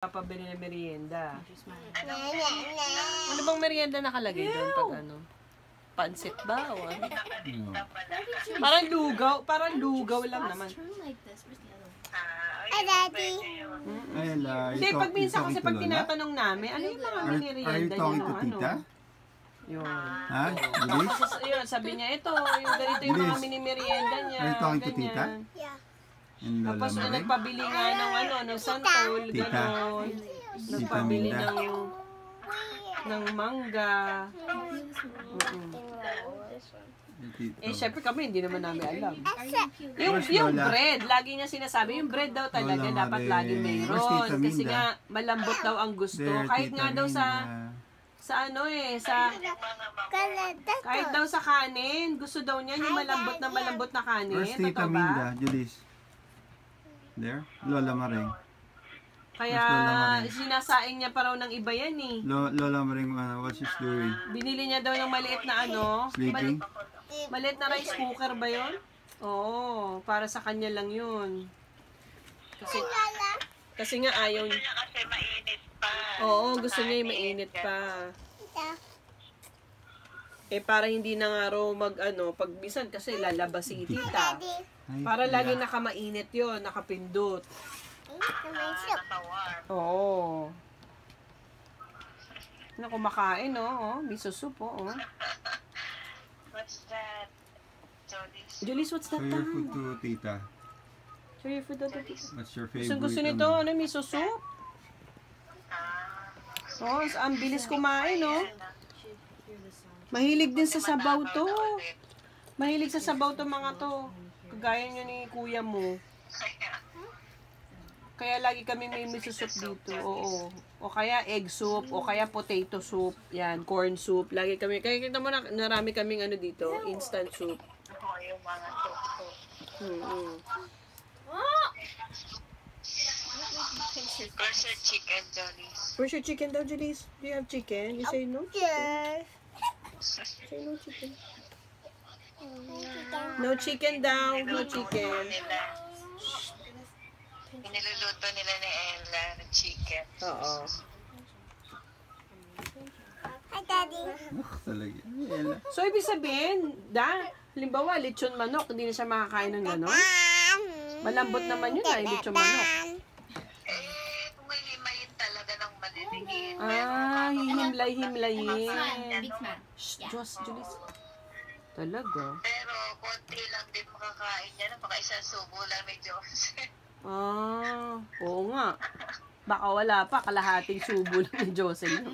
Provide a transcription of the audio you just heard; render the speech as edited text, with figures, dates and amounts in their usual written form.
Papabili na merienda. Ano bang merienda nakalagay doon pag ano? Pansit ba o ano? Parang lugaw lang naman. Hi, Daddy. Hindi, pag minsan kasi pag tinatanong namin, ano yung mga merienda niyo nung ano? Yun. Ha? Tapos yun, sabi niya, ito, yung ganito yung mga mini-merienda niya. Are you talking to Tita? Yeah. Tapos nagpabili nga ng ano, ng santol, gano'n. Nagpabili ng mangga. Eh, syempre kami, hindi naman namin alam. Yung bread, lagi niya sinasabi, yung bread daw talaga dapat lagi mayroon. Kasi nga, malambot daw ang gusto. Kahit nga daw sa ano kahit daw sa kanin, gusto daw niya yung malambot na kanin. Where's Tita Minda, Julis? There? Lola Maring. Kaya sinasaing niya pa raw ng iba yan eh. Lola Maring, what she's doing? Binili niya daw ng maliit na ano. Sleeping? Maliit na rice cooker ba yun? Oo, para sa kanya lang yun. Kasi nga ayaw niya. Kasi mainit pa. Oo, gusto niya yung mainit pa. Eh para hindi na nga raw pag bisan kasi lalabas si Tita. Para lagi nakamainit yun, nakapindot. Oo. Na kumakain, oh. Miso soup, oh. What's that? Julis, what's that? Show your food to Tita. Show your food to Tita. What's your favorite? Gusto nito, miso soup? Oh, ang bilis kumain, oh. Mahilig din sa sabaw to. Mahilig sa sabaw to mga to. Kagaya nyo ni kuya mo. Kaya lagi kami may miso soup dito. Oo. O kaya egg soup, o kaya potato soup. Yan, corn soup. Lagi kami. Kaya kita mo na narami kaming dito, instant soup. Oo, yung mga soup. Where's your chicken, Johnny? Where's your chicken daw, Julis? Do you have chicken? You say no? Yes. Say no chicken. No chicken daw. No chicken. Niluluto nila ni Ella ng chicken. Oo. Hi, Daddy. Talaga. So, ibig sabihin, halimbawa, lechon manok, hindi na siya makakain ng gano'n? Malambot naman yun lechon manok. Kung may limayin talaga ng maliliit. Hihimlay-himlayin. Shh, Julis. Talaga. Pero, konti lang din makakain niya. Baka isang subo lang ni Jose. Oo nga. Baka wala pa, kalahating subo lang ni Jocelyn.